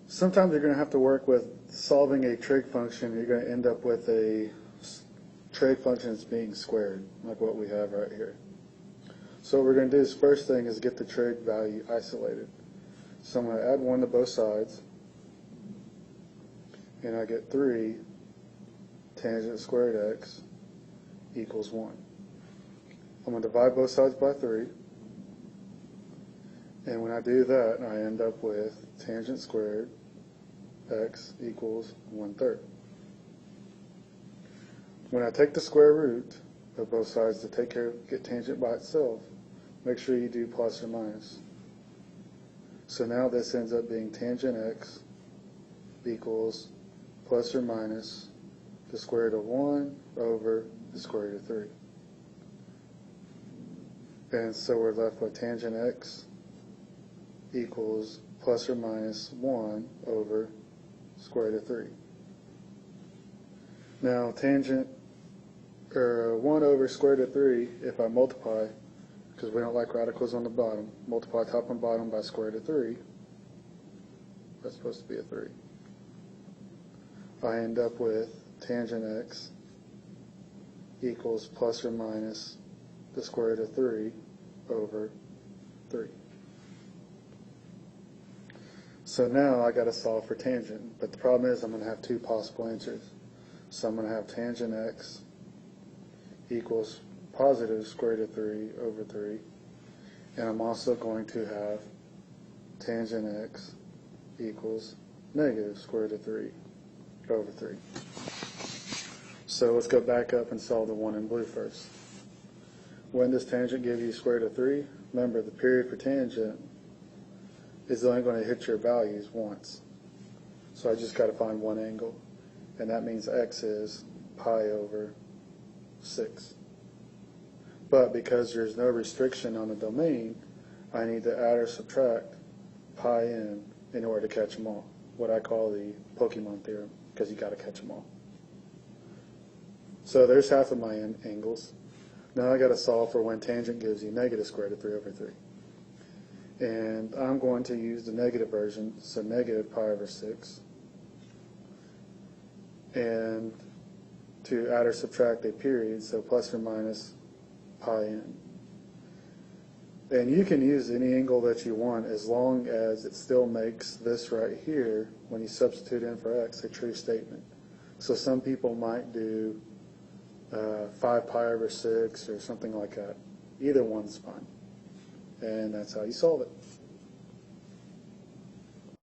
Sometimes you're going to have to work with solving a trig function. You're going to end up with a trig function that's being squared, like what we have right here. So what we're going to do is first thing is get the trig value isolated. So I'm going to add 1 to both sides, and I get 3 tangent squared x equals 1. I'm going to divide both sides by 3, and when I do that, I end up with tangent squared x equals 1/3. When I take the square root of both sides to get tangent by itself, make sure you do plus or minus. So now this ends up being tangent x equals plus or minus the square root of 1 over the square root of 3. And so we're left with tangent x equals plus or minus 1 over square root of 3. Now tangent 1 over square root of 3, if I multiply, because we don't like radicals on the bottom, multiply top and bottom by square root of 3, that's supposed to be a 3. I end up with tangent x equals plus or minus the square root of 3 over 3. So now I got to solve for tangent, but the problem is I'm going to have 2 possible answers. So I'm going to have tangent x equals positive square root of 3 over 3, and I'm also going to have tangent x equals negative square root of 3 over 3. So let's go back up and solve the one in blue first. When does tangent give you square root of 3? Remember, the period for tangent is only going to hit your values once. So I just got to find one angle, and that means x is pi over 6. But because there's no restriction on the domain, I need to add or subtract pi in order to catch them all. What I call the Pokemon theorem, because you got to catch them all. So there's half of my angles. Now I got to solve for when tangent gives you negative square root of 3 over 3. And I'm going to use the negative version, so negative pi over 6. And to add or subtract a period, so plus or minus pi n. And you can use any angle that you want as long as it still makes this right here, when you substitute in for x, a true statement. So some people might do 5 pi over 6 or something like that. Either one's fine. And that's how you solve it.